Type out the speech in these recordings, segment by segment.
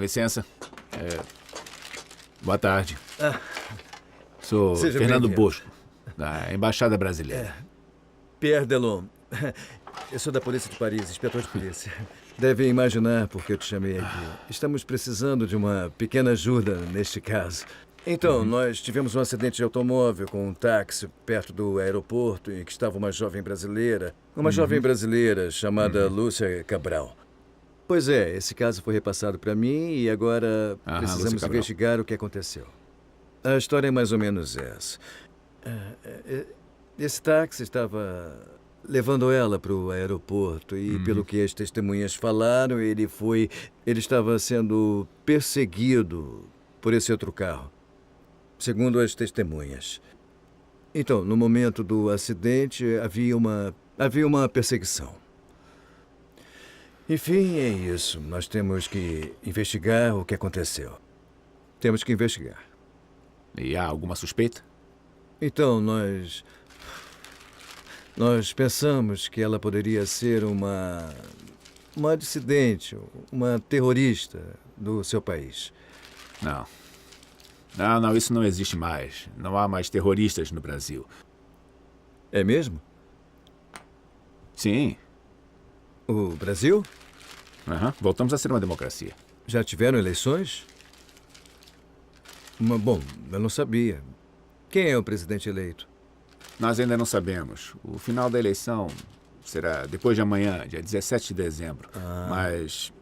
licença. Boa tarde. Sou Seja Fernando bem-vindo. Bosco, da Embaixada Brasileira. Pierre Delon. Eu sou da Polícia de Paris, inspetor de polícia. Deve imaginar por que eu te chamei aqui. Estamos precisando de uma pequena ajuda neste caso. Então, nós tivemos um acidente de automóvel com um táxi perto do aeroporto em que estava uma jovem brasileira. Uma jovem brasileira chamada Lúcia Cabral. Pois é, esse caso foi repassado para mim e agora Lúcia precisamos Cabral. investigar o que aconteceu. A história é mais ou menos essa. Esse táxi estava levando ela para o aeroporto e, pelo que as testemunhas falaram, ele estava sendo perseguido por esse outro carro, segundo as testemunhas. Então, no momento do acidente, havia uma perseguição. Enfim, é isso. Nós temos que investigar o que aconteceu. Temos que investigar. E há alguma suspeita? Então, nós pensamos que ela poderia ser uma dissidente, uma terrorista do seu país. Não. Não, isso não existe mais. Não há mais terroristas no Brasil. É mesmo? Sim. O Brasil? Voltamos a ser uma democracia. Já tiveram eleições? Bom, eu não sabia. Quem é o presidente eleito? Nós ainda não sabemos. O final da eleição será depois de amanhã, dia 17 de dezembro. Mas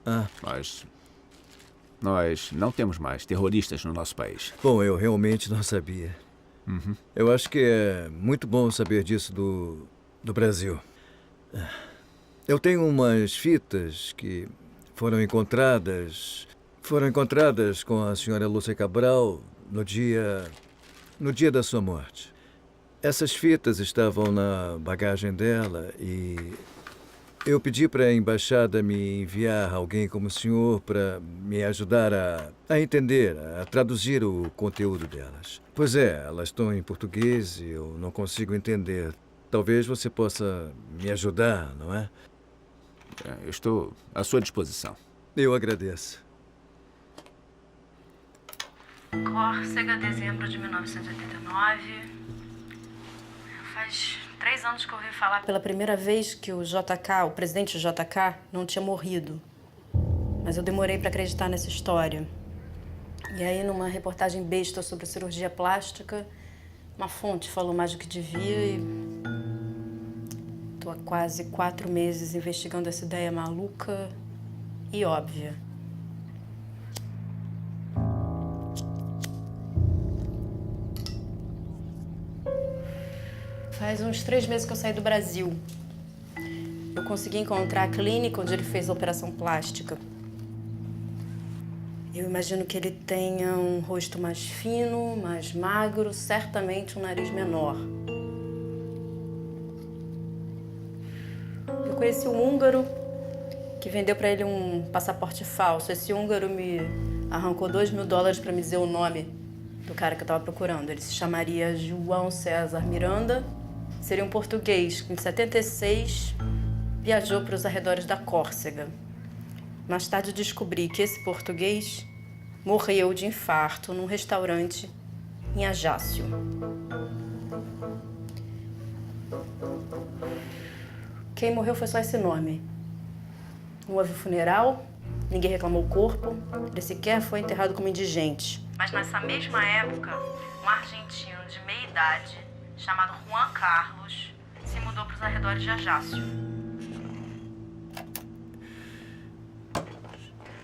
nós não temos mais terroristas no nosso país. Bom, eu realmente não sabia. Eu acho que é muito bom saber disso do Brasil. Eu tenho umas fitas que foram encontradas com a senhora Lúcia Cabral no dia da sua morte. Essas fitas estavam na bagagem dela e eu pedi para a embaixada me enviar alguém como o senhor para me ajudar a entender, a traduzir o conteúdo delas. Pois é, elas estão em português e eu não consigo entender. Talvez você possa me ajudar, não é? Eu estou à sua disposição. Eu agradeço. Córcega, dezembro de 1989. Faz 3 anos que eu ouvi falar pela primeira vez que o JK, o presidente JK, não tinha morrido. Mas eu demorei para acreditar nessa história. E aí, numa reportagem besta sobre cirurgia plástica, uma fonte falou mais do que devia e... Tô há quase 4 meses investigando essa ideia maluca e óbvia. Faz uns 3 meses que eu saí do Brasil. Eu consegui encontrar a clínica onde ele fez a operação plástica. Eu imagino que ele tenha um rosto mais fino, mais magro, certamente um nariz menor. Eu conheci um húngaro que vendeu para ele um passaporte falso. Esse húngaro me arrancou $2.000 para me dizer o nome do cara que eu estava procurando. Ele se chamaria João César Miranda. Seria um português que, em 76, viajou para os arredores da Córcega. Mais tarde, descobri que esse português morreu de infarto num restaurante em Ajaccio. Quem morreu foi só esse nome. Não houve funeral, ninguém reclamou o corpo, ele sequer foi enterrado como indigente. Mas nessa mesma época, um argentino de meia idade, chamado Juan Carlos, se mudou para os arredores de Ajaccio.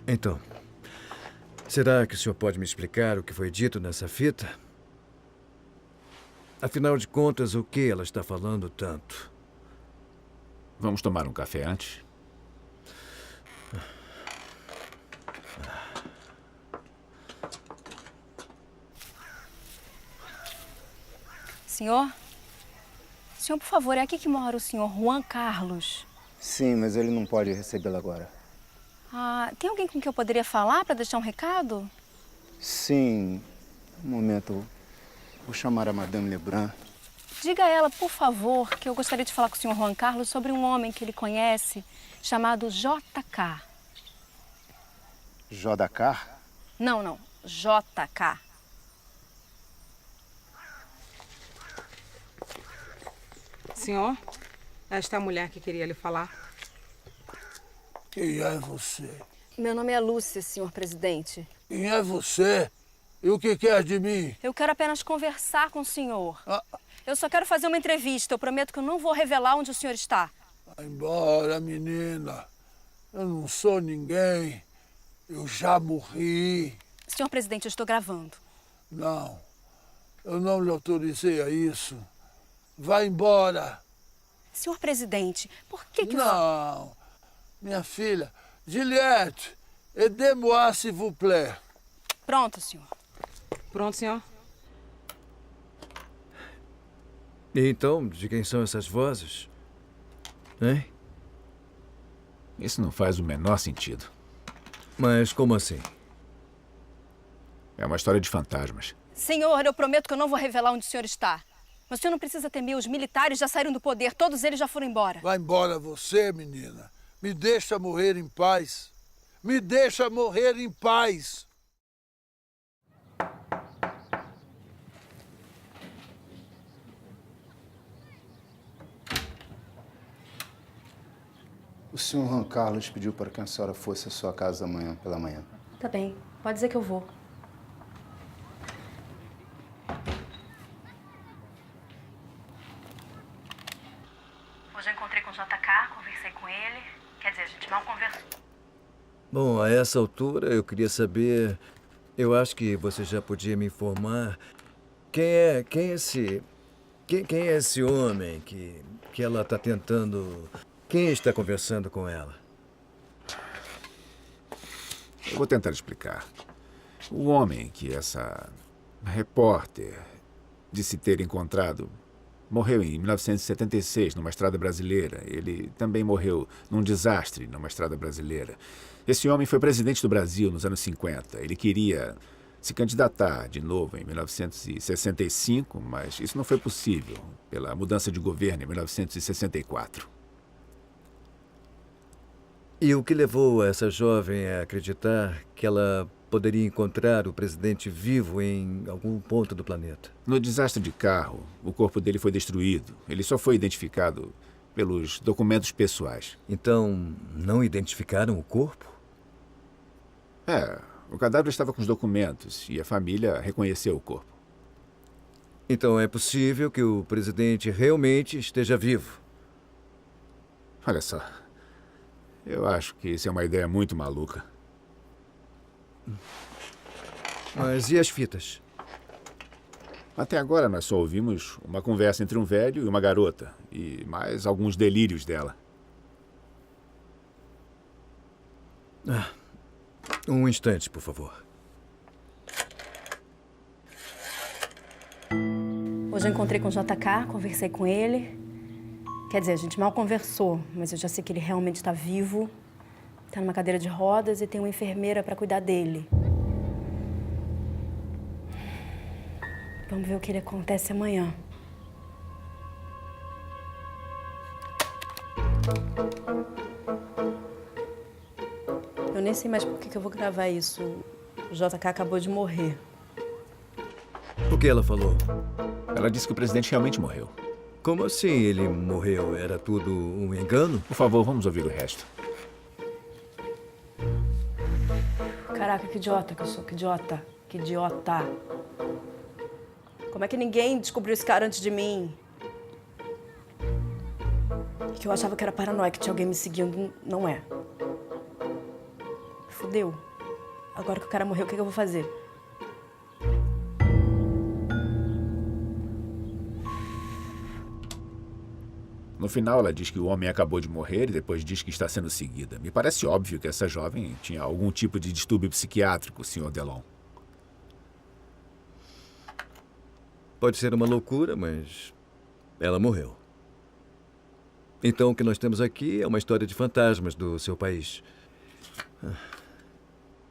Então, será que o senhor pode me explicar o que foi dito nessa fita? Afinal de contas, o que ela está falando tanto? Vamos tomar um café antes? Senhor, por favor, é aqui que mora o senhor Juan Carlos. Sim, mas ele não pode recebê-la agora. Tem alguém com quem eu poderia falar para deixar um recado? Sim. Um momento. Vou chamar a Madame Lebrun. Diga a ela, por favor, que eu gostaria de falar com o senhor Juan Carlos sobre um homem que ele conhece chamado JK. JK? Não, não. JK. Senhor, esta é a mulher que queria lhe falar. Quem é você? Meu nome é Lúcia, senhor presidente. Quem é você? E o que quer de mim? Eu quero apenas conversar com o senhor. Ah. Eu só quero fazer uma entrevista. Eu prometo que eu não vou revelar onde o senhor está. Vai embora, menina. Eu não sou ninguém. Eu já morri. Senhor presidente, eu estou gravando. Não, eu não lhe autorizei a isso. Vai embora. Senhor presidente, por que que... Não, minha filha. Juliette, aidez-moi, s'il vous plaît. Pronto, senhor. Pronto, senhor? E então, de quem são essas vozes? Hein? Isso não faz o menor sentido. Mas como assim? É uma história de fantasmas. Senhor, eu prometo que eu não vou revelar onde o senhor está. Mas o senhor não precisa temer, os militares já saíram do poder, todos eles já foram embora. Vai embora você, menina. Me deixa morrer em paz. Me deixa morrer em paz. O senhor Juan Carlos pediu para que a senhora fosse à sua casa amanhã pela manhã. Tá bem, pode dizer que eu vou. Hoje eu encontrei com o JK, conversei com ele. Quer dizer, a gente mal conversou. Bom, a essa altura eu queria saber... Eu acho que você já podia me informar quem é esse homem que ela está tentando... Quem está conversando com ela? Eu vou tentar explicar. O homem que essa repórter disse ter encontrado morreu em 1976 numa estrada brasileira. Ele também morreu num desastre numa estrada brasileira. Esse homem foi presidente do Brasil nos anos 50. Ele queria se candidatar de novo em 1965, mas isso não foi possível pela mudança de governo em 1964. E o que levou essa jovem a acreditar que ela poderia encontrar o presidente vivo em algum ponto do planeta? No desastre de carro, o corpo dele foi destruído. Ele só foi identificado pelos documentos pessoais. Então, não identificaram o corpo? O cadáver estava com os documentos e a família reconheceu o corpo. Então é possível que o presidente realmente esteja vivo. Olha só, eu acho que isso é uma ideia muito maluca. Mas e as fitas? Até agora nós só ouvimos uma conversa entre um velho e uma garota, e mais alguns delírios dela. Um instante, por favor. Hoje eu encontrei com o JK, conversei com ele. Quer dizer, a gente mal conversou, mas eu já sei que ele realmente está vivo. Está numa cadeira de rodas e tem uma enfermeira para cuidar dele. Vamos ver o que ele acontece amanhã. Eu nem sei mais por que eu vou gravar isso. O JK acabou de morrer. O que ela falou? Ela disse que o presidente realmente morreu. Como assim ele morreu? Era tudo um engano? Por favor, vamos ouvir o resto. Caraca, que idiota que eu sou, que idiota. Que idiota. Como é que ninguém descobriu esse cara antes de mim? Que eu achava que era paranoia, que tinha alguém me seguindo. Não é. Fudeu. Agora que o cara morreu, o que eu vou fazer? No final, ela diz que o homem acabou de morrer e depois diz que está sendo seguida. Me parece óbvio que essa jovem tinha algum tipo de distúrbio psiquiátrico, Sr. Delon. Pode ser uma loucura, mas ela morreu. Então o que nós temos aqui é uma história de fantasmas do seu país.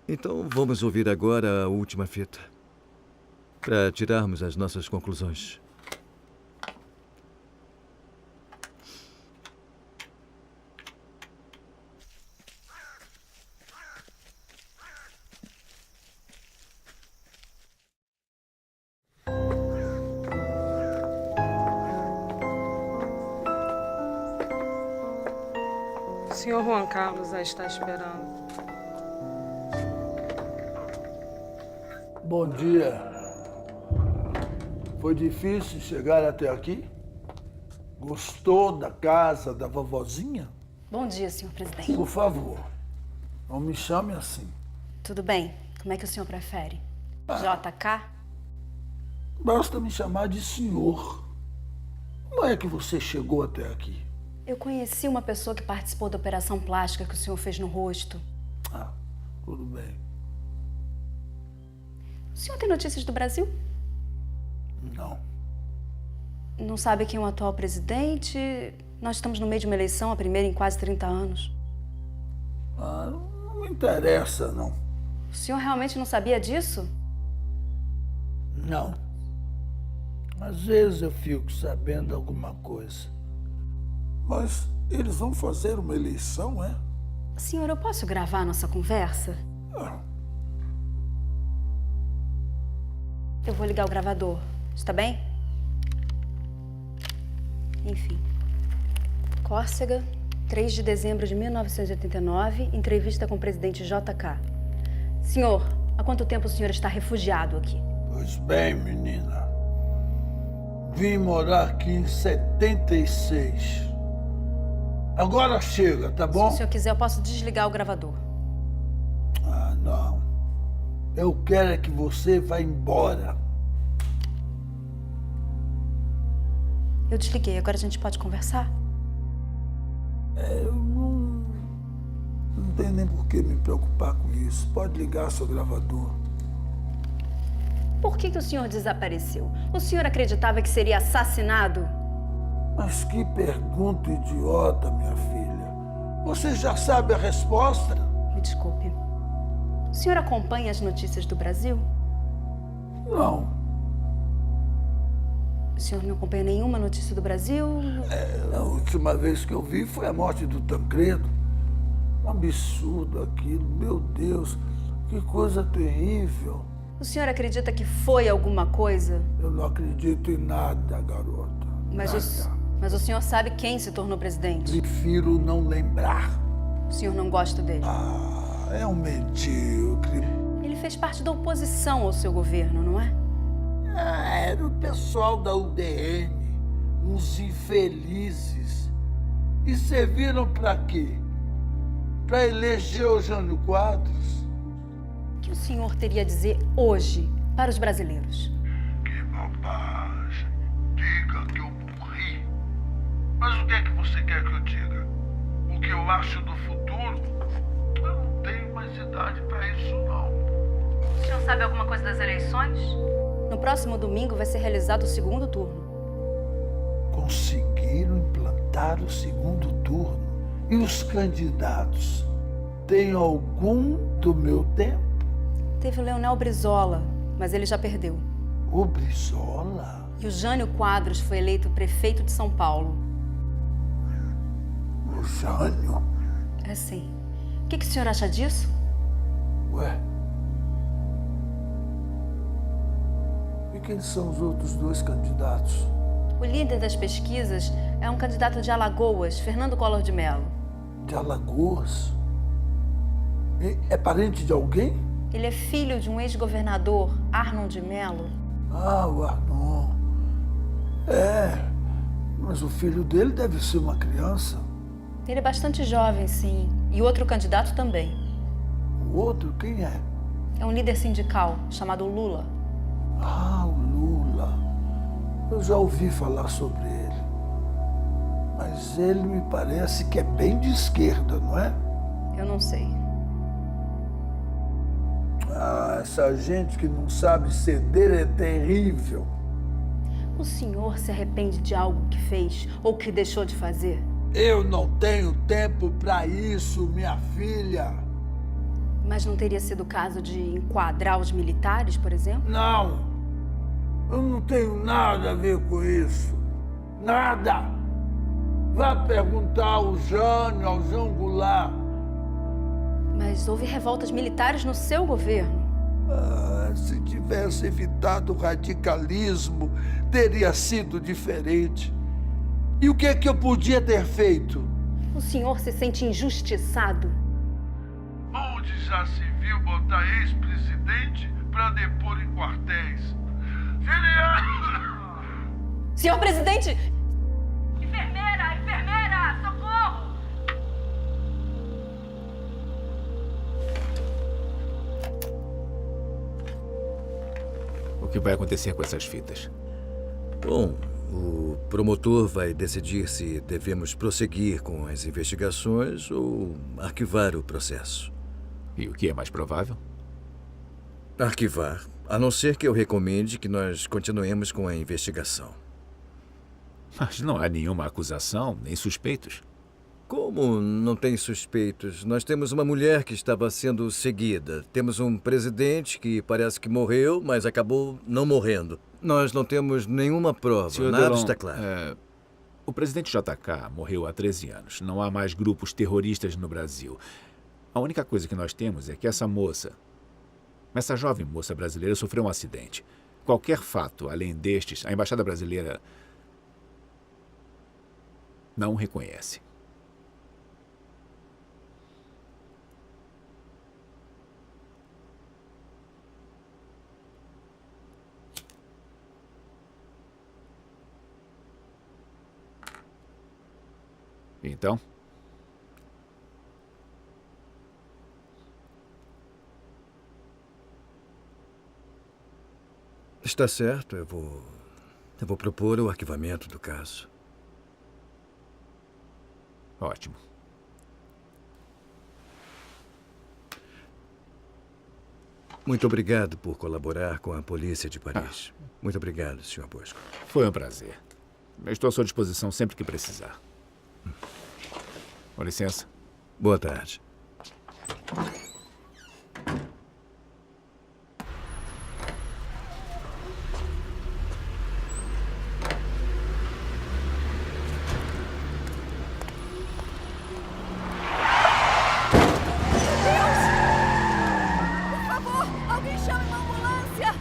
Então vamos ouvir agora a última fita, para tirarmos as nossas conclusões. senhor Juan Carlos a está esperando. Bom dia. Foi difícil chegar até aqui? Gostou da casa da vovozinha? Bom dia, senhor presidente. Por favor, não me chame assim. Tudo bem. Como é que o senhor prefere? JK? Basta me chamar de senhor. Como é que você chegou até aqui? Eu conheci uma pessoa que participou da operação plástica que o senhor fez no rosto. Ah, tudo bem. O senhor tem notícias do Brasil? Não. Não sabe quem é o atual presidente? Nós estamos no meio de uma eleição, a primeira em quase 30 anos. Ah, não me interessa, não. O senhor realmente não sabia disso? Não. Às vezes eu fico sabendo alguma coisa. Mas eles vão fazer uma eleição, é? Senhor, eu posso gravar a nossa conversa? Ah, Eu vou ligar o gravador. Está bem? Enfim. Córcega, 3 de dezembro de 1989, entrevista com o presidente JK. Senhor, há quanto tempo o senhor está refugiado aqui? pois bem, menina. Vim morar aqui em 76. Agora chega, tá bom? Se o senhor quiser, eu posso desligar o gravador. Ah, não. Eu quero é que você vá embora. Eu desliguei, agora a gente pode conversar? Eu não tenho nem por que me preocupar com isso. Pode ligar seu gravador. Por que o senhor desapareceu? O senhor acreditava que seria assassinado? Mas que pergunta idiota, minha filha. Você já sabe a resposta? Me desculpe. O senhor acompanha as notícias do Brasil? Não. O senhor não acompanha nenhuma notícia do Brasil? A última vez que eu vi foi a morte do Tancredo. Um absurdo aquilo. Meu Deus, que coisa terrível. O senhor acredita que foi alguma coisa? Eu não acredito em nada, garota. Mas o senhor sabe quem se tornou presidente? Prefiro não lembrar. O senhor não gosta dele? Ah, é um medíocre. Ele fez parte da oposição ao seu governo, não é? Ah, era o pessoal da UDN, uns infelizes. E serviram para quê? Para eleger o Jânio Quadros? O que o senhor teria a dizer hoje para os brasileiros? Que bobagem. Diga que eu morri. Mas o que é que você quer que eu diga? O que eu acho do futuro? Eu não tenho mais idade para isso, não. O senhor sabe alguma coisa das eleições? No próximo domingo vai ser realizado o segundo turno. Conseguiram implantar o segundo turno. E os candidatos? Tem algum do meu tempo? Teve o Leonel Brizola, mas ele já perdeu. O Brizola? E o Jânio Quadros foi eleito prefeito de São Paulo. O Jânio? É sim. O que o senhor acha disso? Ué? E quem são os outros dois candidatos? O líder das pesquisas é um candidato de Alagoas, Fernando Collor de Mello. De Alagoas? É parente de alguém? Ele é filho de um ex-governador, Arnon de Mello. Ah, o Arnon. É, mas o filho dele deve ser uma criança. Ele é bastante jovem, sim. E o outro candidato também. O outro, quem é? É um líder sindical, chamado Lula. Ah, o Lula. Eu já ouvi falar sobre ele. Mas ele me parece que é bem de esquerda, não é? Eu não sei. Ah, essa gente que não sabe ceder é terrível. O senhor se arrepende de algo que fez ou que deixou de fazer? Eu não tenho tempo para isso, minha filha. Mas não teria sido o caso de enquadrar os militares, por exemplo? Não. Eu não tenho nada a ver com isso. Nada. Vá perguntar ao Jânio, ao João Goulart. Mas houve revoltas militares no seu governo. Ah, se tivesse evitado o radicalismo, teria sido diferente. E o que é que eu podia ter feito? O senhor se sente injustiçado? Onde já se viu botar ex-presidente para depor em quartéis? Senhor presidente! Enfermeira! Enfermeira! Socorro! O que vai acontecer com essas fitas? Bom, o promotor vai decidir se devemos prosseguir com as investigações ou arquivar o processo. E o que é mais provável? Arquivar, a não ser que eu recomende que nós continuemos com a investigação. Mas não há nenhuma acusação, nem suspeitos. Como não tem suspeitos? Nós temos uma mulher que estava sendo seguida. Temos um presidente que parece que morreu, mas acabou não morrendo. Nós não temos nenhuma prova. Senhor Nada Delon, está claro. O presidente JK morreu há 13 anos. Não há mais grupos terroristas no Brasil. A única coisa que nós temos é que essa jovem moça brasileira sofreu um acidente. Qualquer fato além destes, a embaixada brasileira não reconhece. Então? Está certo, eu vou propor o arquivamento do caso. Ótimo. Muito obrigado por colaborar com a polícia de Paris. Muito obrigado, Sr. Bosco. Foi um prazer. Eu estou à sua disposição sempre que precisar. Com licença. Boa tarde. Por favor, alguém chame uma ambulância!